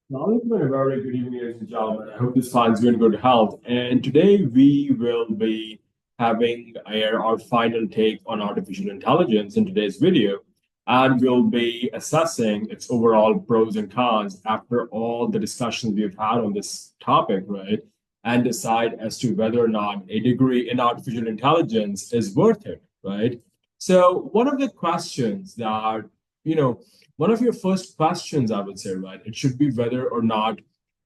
Now, a very good evening, ladies and gentlemen. I hope this finds you in good health. And today we will be having our final take on artificial intelligence in today's video. And we'll be assessing its overall pros and cons after all the discussions we've had on this topic, right? And decide as to whether or not a degree in artificial intelligence is worth it, right? So, one of the questions that, you know, one of your first questions, I would say, right? It should be whether or not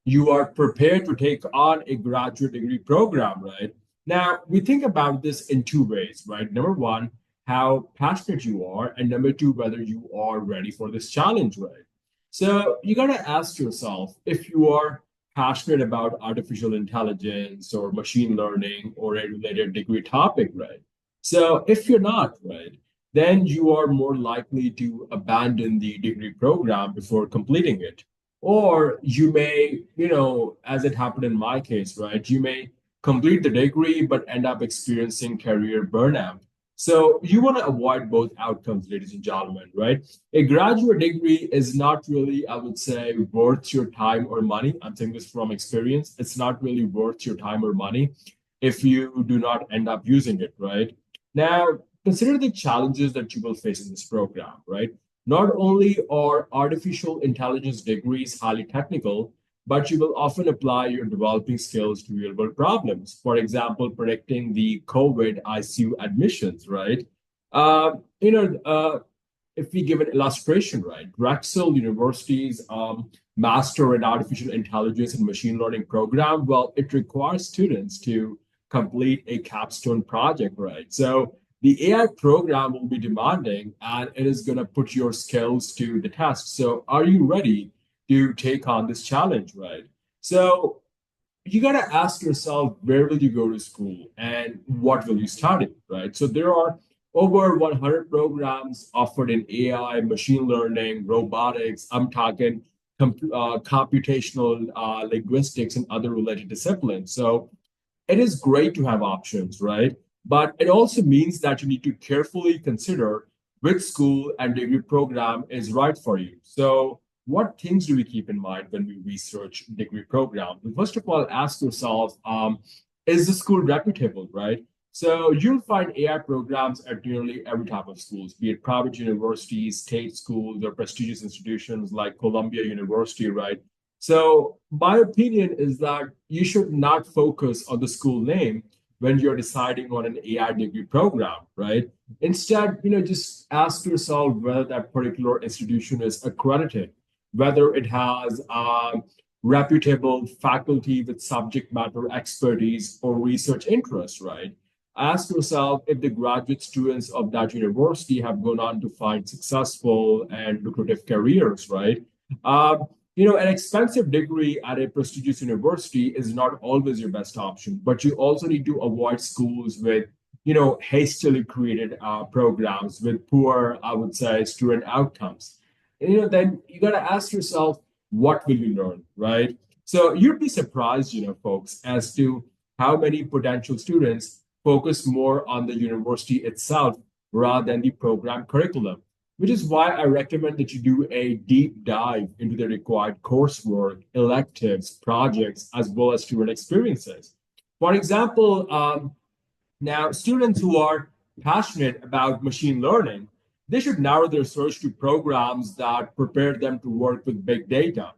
you are prepared to take on a graduate degree program, right? Now, we think about this in two ways, right? Number one, how passionate you are, and number two, whether you are ready for this challenge, right? So you got to ask yourself if you are passionate about artificial intelligence or machine learning or a related degree topic, right? So if you're not, right, then you are more likely to abandon the degree program before completing it. Or you may, as it happened in my case, right, you may complete the degree but end up experiencing career burnout. So you want to avoid both outcomes, ladies and gentlemen, right? A graduate degree is not really, I would say, worth your time or money. I'm saying this from experience. It's not really worth your time or money if you do not end up using it, right? Now, consider the challenges that you will face in this program, right? Not only are artificial intelligence degrees highly technical, but you will often apply your developing skills to real world problems. For example, predicting the COVID ICU admissions, right? Uh, you know, uh, if we give an illustration, right, Drexel University's Master in Artificial Intelligence and Machine Learning program, well, it requires students to complete a capstone project, right? So the AI program will be demanding and it is going to put your skills to the test. So are you ready to take on this challenge, right? So you got to ask yourself, where will you go to school and what will you study, right? So there are over 100 programs offered in AI, machine learning, robotics. I'm talking computational linguistics and other related disciplines. So it is great to have options, right? But it also means that you need to carefully consider which school and degree program is right for you. So, what things do we keep in mind when we research degree program? First of all, ask yourself, is the school reputable, right? So you'll find AI programs at nearly every type of schools, be it private universities, state schools, or prestigious institutions like Columbia University, right? So my opinion is that you should not focus on the school name when you're deciding on an AI degree program, right? Instead, just ask yourself whether that particular institution is accredited, whether it has reputable faculty with subject matter expertise or research interests, right? Ask yourself if the graduate students of that university have gone on to find successful and lucrative careers, right? An expensive degree at a prestigious university is not always your best option, but you also need to avoid schools with, hastily created programs with poor, I would say, student outcomes. And, then you got to ask yourself, what will you learn, right? So you'd be surprised, folks, as to how many potential students focus more on the university itself rather than the program curriculum, which is why I recommend that you do a deep dive into the required coursework, electives, projects, as well as student experiences. For example, now students who are passionate about machine learning, they should narrow their search to programs that prepare them to work with big data,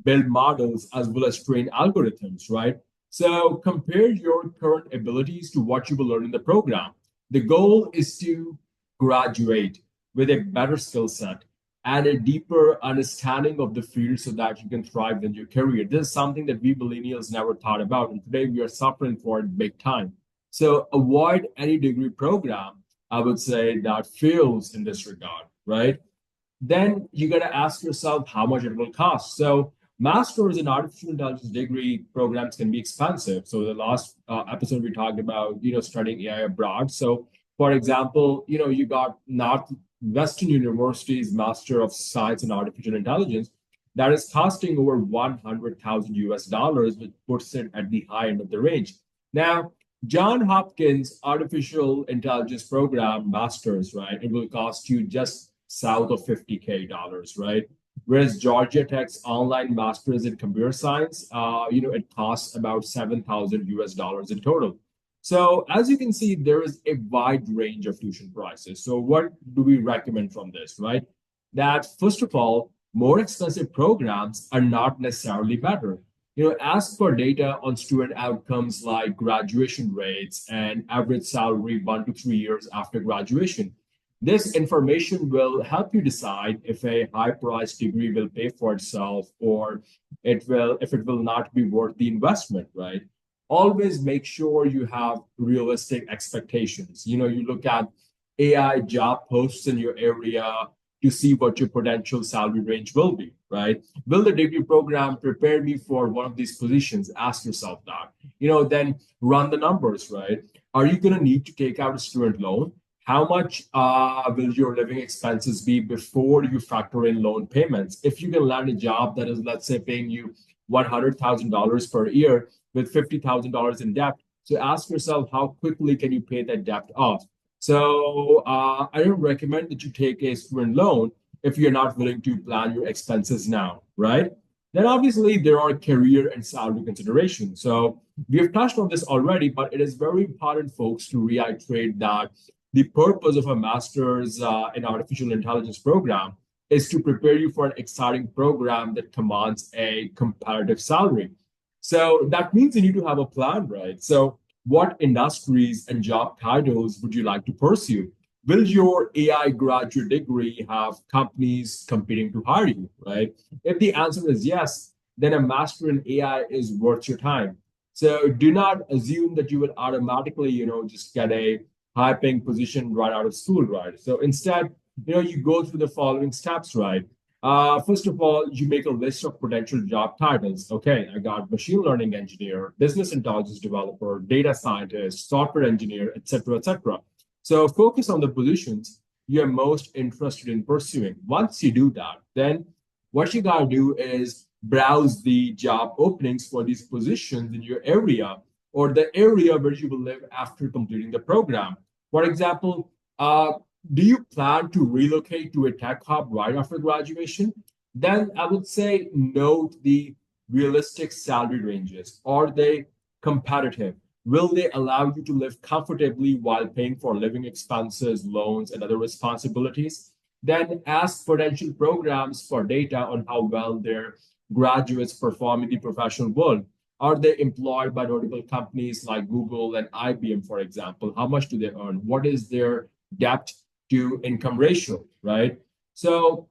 build models, as well as train algorithms, right? So compare your current abilities to what you will learn in the program. The goal is to graduate with a better skill set and a deeper understanding of the field so that you can thrive in your career. This is something that we millennials never thought about. And today we are suffering for it big time. So avoid any degree program, I would say, that fails in this regard, right? Then you got to ask yourself how much it will cost. So masters in artificial intelligence degree programs can be expensive. So the last episode we talked about, studying AI abroad. So for example, you got Northwestern University's Master of Science in Artificial Intelligence that is costing over 100,000 US dollars, which puts it at the high end of the range. Now, John Hopkins Artificial Intelligence Program Masters, right? It will cost you just south of 50K dollars, right? Whereas Georgia Tech's online master's in computer science, it costs about 7,000 US dollars in total. So as you can see, there is a wide range of tuition prices. So what do we recommend from this, right? That first of all, more expensive programs are not necessarily better. As per data on student outcomes like graduation rates and average salary 1 to 3 years after graduation, this information will help you decide if a high-priced degree will pay for itself or if it will not be worth the investment, right? Always make sure you have realistic expectations. You look at AI job posts in your area to see what your potential salary range will be, right? Will the degree program prepare me for one of these positions? Ask yourself that. Then run the numbers, right? Are you going to need to take out a student loan? How much will your living expenses be before you factor in loan payments? If you can land a job that is, let's say, paying you $100,000 per year with $50,000 in debt, so ask yourself, how quickly can you pay that debt off? So I don't recommend that you take a student loan if you're not willing to plan your expenses now, right? Then obviously there are career and salary considerations. So we have touched on this already, but it is very important, folks, to reiterate that the purpose of a master's in artificial intelligence program is to prepare you for an exciting program that commands a competitive salary. So that means you need to have a plan, right? So what industries and job titles would you like to pursue? Will your AI graduate degree have companies competing to hire you, right? If the answer is yes, then a master in AI is worth your time. So do not assume that you will automatically, just get a high paying position right out of school, right? So instead, you go through the following steps, right? First of all, you make a list of potential job titles. Okay, I got machine learning engineer, business intelligence developer, data scientist, software engineer, etc., etc. So focus on the positions you're most interested in pursuing. Once you do that, then what you gotta do is browse the job openings for these positions in your area or the area where you will live after completing the program. For example, do you plan to relocate to a tech hub right after graduation? Then I would say note the realistic salary ranges. Are they competitive? Will they allow you to live comfortably while paying for living expenses, loans, and other responsibilities? Then ask potential programs for data on how well their graduates perform in the professional world. Are they employed by notable companies like Google and IBM, for example? How much do they earn? What is their debt to income ratio, right? So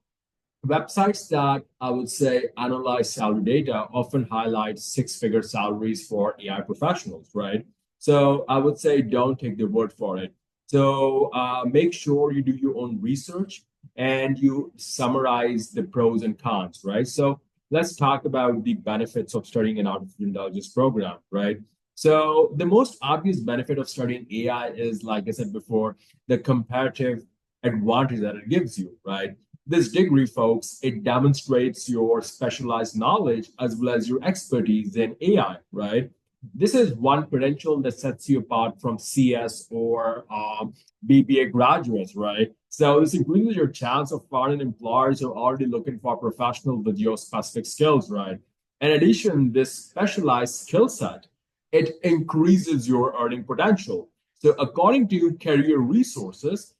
websites that I would say analyze salary data often highlight six-figure salaries for AI professionals, right? So I would say don't take their word for it. So make sure you do your own research and you summarize the pros and cons, right? So let's talk about the benefits of studying an artificial intelligence program, right? So the most obvious benefit of studying AI is, like I said before, the comparative advantage that it gives you, right? This degree, folks, it demonstrates your specialized knowledge as well as your expertise in AI, right? This is one credential that sets you apart from CS or BBA graduates, right? So this increases your chance of finding employers who are already looking for professionals with your specific skills, right? In addition, this specialized skill set, it increases your earning potential. So according to career resources,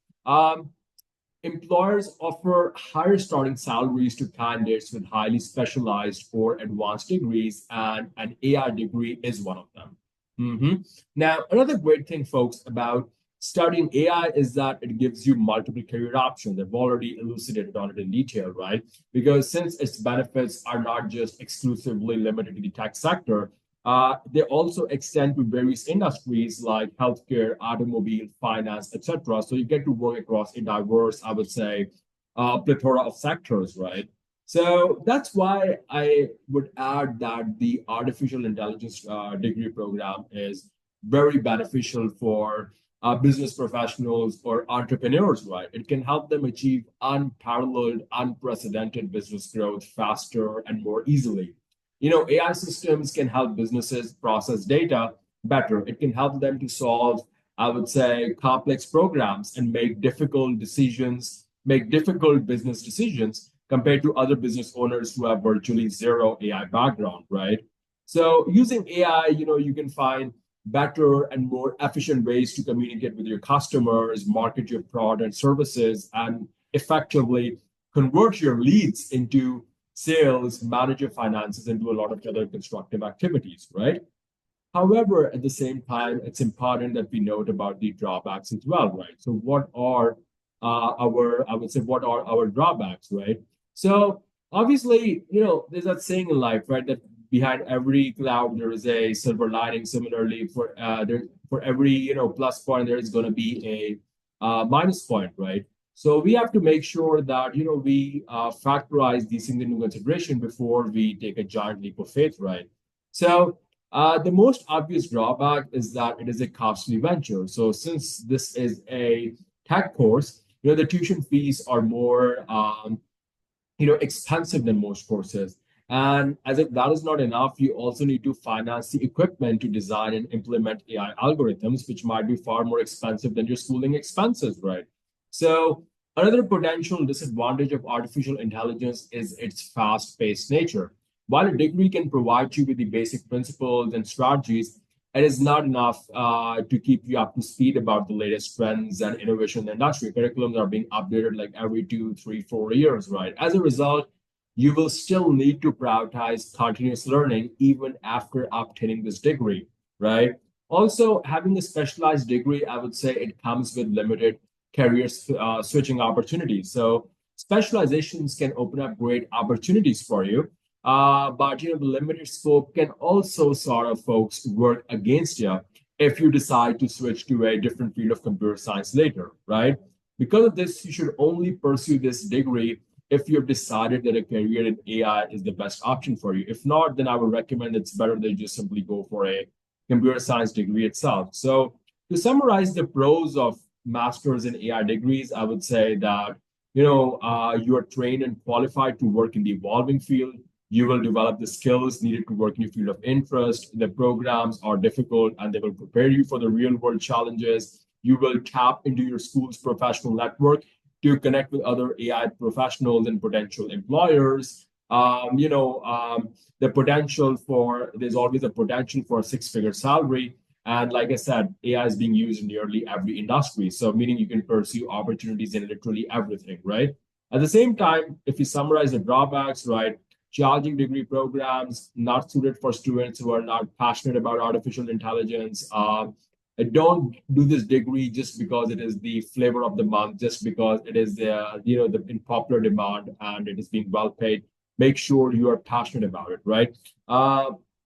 employers offer higher starting salaries to candidates with highly specialized or advanced degrees, and an AI degree is one of them. Now, another great thing, folks, about studying AI is that it gives you multiple career options. I've already elucidated on it in detail, right? Because since its benefits are not just exclusively limited to the tech sector, they also extend to various industries like healthcare, automobile, finance, etc. So you get to work across a diverse, I would say, plethora of sectors, right? So that's why I would add that the artificial intelligence degree program is very beneficial for business professionals or entrepreneurs, right? It can help them achieve unparalleled, unprecedented business growth faster and more easily. AI systems can help businesses process data better. It can help them to solve, I would say, complex programs and make difficult business decisions compared to other business owners who have virtually zero AI background, right? So using AI, you can find better and more efficient ways to communicate with your customers, market your product and services, and effectively convert your leads into sales, manage your finances, and do a lot of other constructive activities, right? However, at the same time, it's important that we note about the drawbacks as well, right? So, I would say, what are our drawbacks, right? So, obviously, there's that saying in life, right, that behind every cloud there is a silver lining. Similarly, for every plus point, there is going to be a minus point, right? So we have to make sure that we factorize these things into consideration before we take a giant leap of faith, right? So the most obvious drawback is that it is a costly venture. So since this is a tech course, the tuition fees are more, expensive than most courses. And as if that is not enough, you also need to finance the equipment to design and implement AI algorithms, which might be far more expensive than your schooling expenses, right? So another potential disadvantage of artificial intelligence is its fast-paced nature. While a degree can provide you with the basic principles and strategies, it is not enough to keep you up to speed about the latest trends and innovation in the industry. Curriculums are being updated like every 2, 3, 4 years, right? As a result, you will still need to prioritize continuous learning even after obtaining this degree, right? Also, having a specialized degree, I would say it comes with limited career switching opportunities. So specializations can open up great opportunities for you, but the limited scope can also sort of folks work against you if you decide to switch to a different field of computer science later, right? Because of this, you should only pursue this degree if you have decided that a career in AI is the best option for you. If not, then I would recommend it's better that you just simply go for a computer science degree itself. So to summarize the pros of masters in AI degrees, I would say that you are trained and qualified to work in the evolving field. You will develop the skills needed to work in your field of interest. The programs are difficult and they will prepare you for the real world challenges. You will tap into your school's professional network to connect with other AI professionals and potential employers. There's always a potential for a six-figure salary. And like I said, AI is being used in nearly every industry. So meaning you can pursue opportunities in literally everything, right? At the same time, if you summarize the drawbacks, right, charging degree programs not suited for students who are not passionate about artificial intelligence. Don't do this degree just because it is the flavor of the month, just because it is the in popular demand and it is being well paid. Make sure you are passionate about it, right?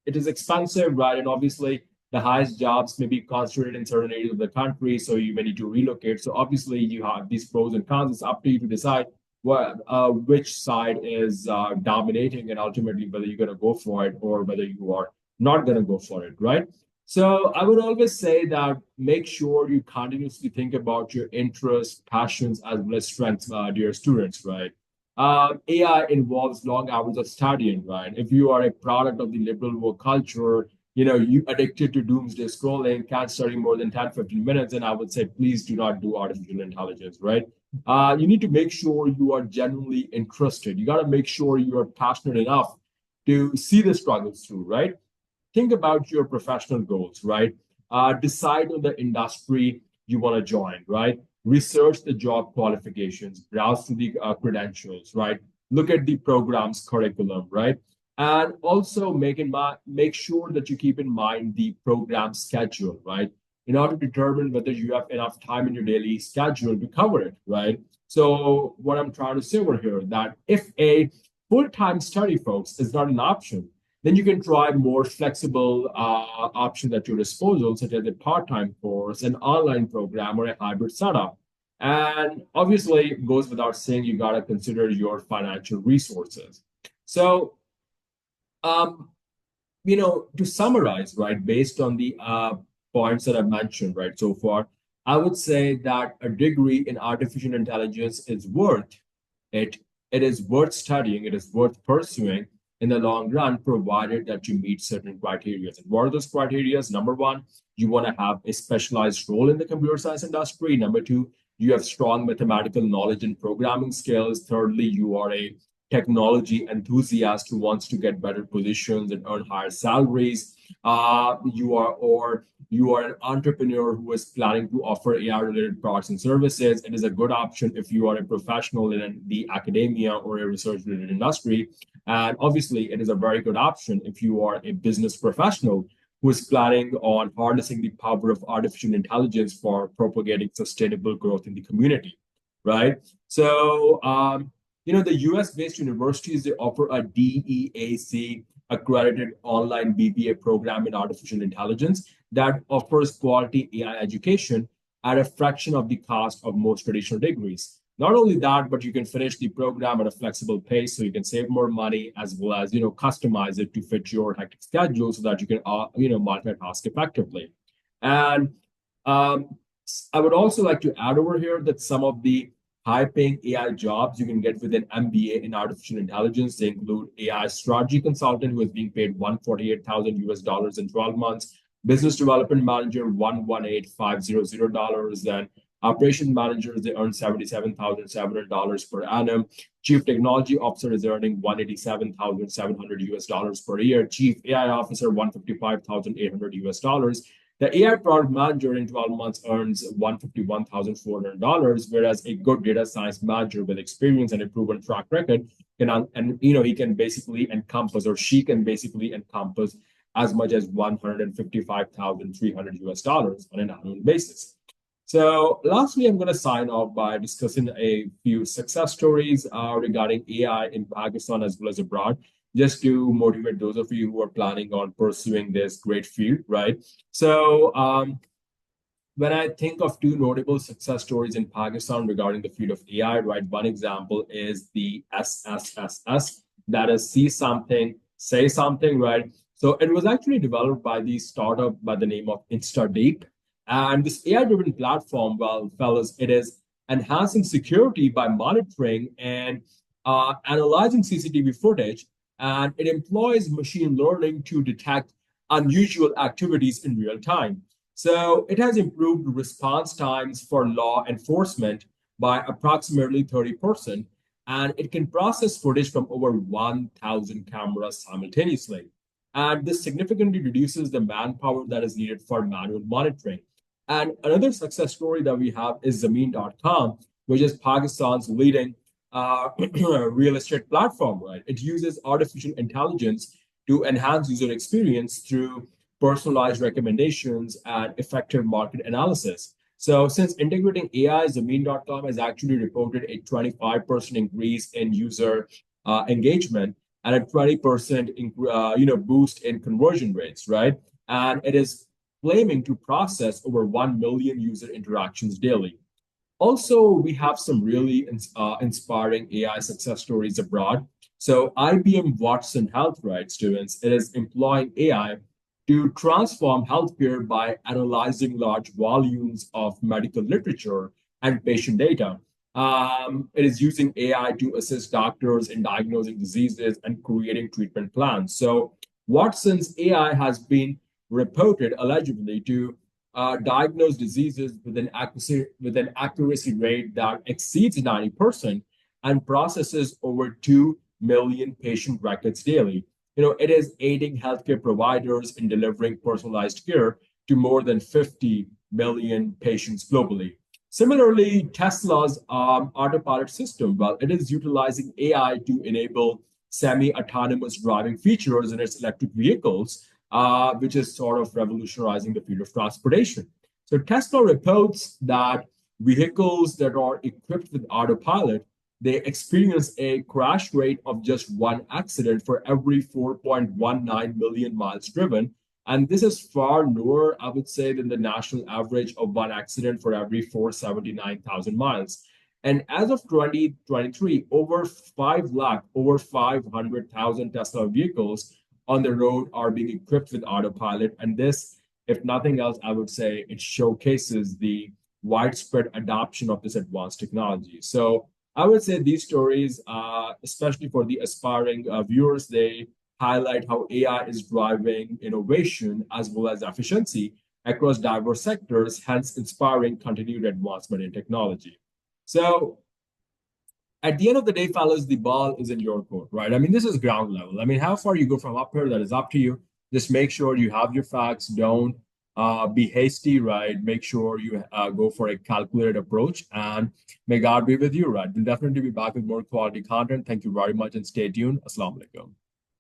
It is expensive, right? And obviously, the highest jobs may be concentrated in certain areas of the country, so you may need to relocate. So obviously, you have these pros and cons. It's up to you to decide which side is dominating and ultimately whether you're going to go for it or whether you are not going to go for it, right? So I would always say that make sure you continuously think about your interests, passions, as well as strengths, dear students, right? AI involves long hours of studying, right? If you are a product of the liberal work culture, you addicted to doomsday scrolling, can't study more than 10, 15 minutes, and I would say, please do not do artificial intelligence, right? You need to make sure you are genuinely interested. You got to make sure you are passionate enough to see the struggles through, right? Think about your professional goals, right? Decide on the industry you want to join, right? Research the job qualifications, browse through the credentials, right? Look at the program's curriculum, right? And also make sure that you keep in mind the program schedule, right? In order to determine whether you have enough time in your daily schedule to cover it, right? So what I'm trying to say over here that if a full-time study, folks, is not an option, then you can try more flexible options at your disposal, such as a part-time course, an online program, or a hybrid setup. And obviously, it goes without saying, you got to consider your financial resources. So, um, to summarize, right, based on the points that I've mentioned, right, so far, I would say that a degree in artificial intelligence is worth it. It is worth studying. It is worth pursuing in the long run, provided that you meet certain criteria. And what are those criteria? Number one, you want to have a specialized role in the computer science industry. Number two, you have strong mathematical knowledge and programming skills. Thirdly, you are a technology enthusiast who wants to get better positions and earn higher salaries. You are an entrepreneur who is planning to offer AI related products and services. It is a good option if you are a professional in the academia or a research related industry. And obviously, it is a very good option if you are a business professional who is planning on harnessing the power of artificial intelligence for propagating sustainable growth in the community, right? So, the US-based universities, they offer a DEAC accredited online BBA program in artificial intelligence that offers quality AI education at a fraction of the cost of most traditional degrees. Not only that, but you can finish the program at a flexible pace, so you can save more money as well as customize it to fit your hectic schedule so that you can multitask effectively. And um, I would also like to add over here that some of the high-paying AI jobs you can get with an MBA in artificial intelligence. They include AI strategy consultant, who is being paid 148,000 US dollars in 12 months, business development manager $118,500, then operations managers, they earn $77,700 per annum. Chief technology officer is earning 187,700 US dollars per year. Chief AI officer 155,800 US dollars. The AI product manager in 12 months earns $151,400, whereas a good data science manager with experience and a proven track record he can basically encompass, or she can basically encompass, as much as 155,300 US dollars on an annual basis. So lastly, I'm going to sign off by discussing a few success stories regarding AI in Pakistan as well as abroad, just to motivate those of you who are planning on pursuing this great field, right? So when I think of two notable success stories in Pakistan regarding the field of AI, right, one example is the SSSS, that is see something, say something, right? So it was actually developed by the startup by the name of ecstatic. And this AI-driven platform, well, fellas, it is enhancing security by monitoring and analyzing CCTV footage, and it employs machine learning to detect unusual activities in real time. So it has improved response times for law enforcement by approximately 30%, and it can process footage from over 1,000 cameras simultaneously. And this significantly reduces the manpower that is needed for manual monitoring. And another success story that we have is Zameen.com, which is Pakistan's leading real estate platform, right? It uses artificial intelligence to enhance user experience through personalized recommendations and effective market analysis. So since integrating AI, Zameen.com has actually reported a 25% increase in user engagement and a 20% boost in conversion rates, right? And it is claiming to process over 1 million user interactions daily. Also, we have some really inspiring AI success stories abroad. So IBM Watson Health, right, students, it is employing AI to transform healthcare by analyzing large volumes of medical literature and patient data. It is using AI to assist doctors in diagnosing diseases and creating treatment plans. So Watson's AI has been reported allegedly to diagnose diseases with an accuracy rate that exceeds 90% and processes over 2 million patient records daily. It is aiding healthcare providers in delivering personalized care to more than 50 million patients globally. Similarly, Tesla's autopilot system, well, it is utilizing AI to enable semi-autonomous driving features in its electric vehicles, which is sort of revolutionizing the field of transportation. So Tesla reports that vehicles that are equipped with autopilot, they experience a crash rate of just one accident for every 4.19 million miles driven. And this is far lower, I would say, than the national average of one accident for every 479,000 miles. And as of 2023, over 500,000 Tesla vehicles on the road are being equipped with autopilot. And this, if nothing else, I would say it showcases the widespread adoption of this advanced technology. So I would say these stories, especially for the aspiring viewers, they highlight how AI is driving innovation as well as efficiency across diverse sectors, hence inspiring continued advancement in technology. So At the end of the day, fellas, the ball is in your court, right? I mean, this is ground level. I mean, how far you go from up here, that is up to you. Just make sure you have your facts. Don't be hasty, right? Make sure you go for a calculated approach, and may God be with you, right? We'll definitely be back with more quality content. Thank you very much and stay tuned. Assalamu alaikum.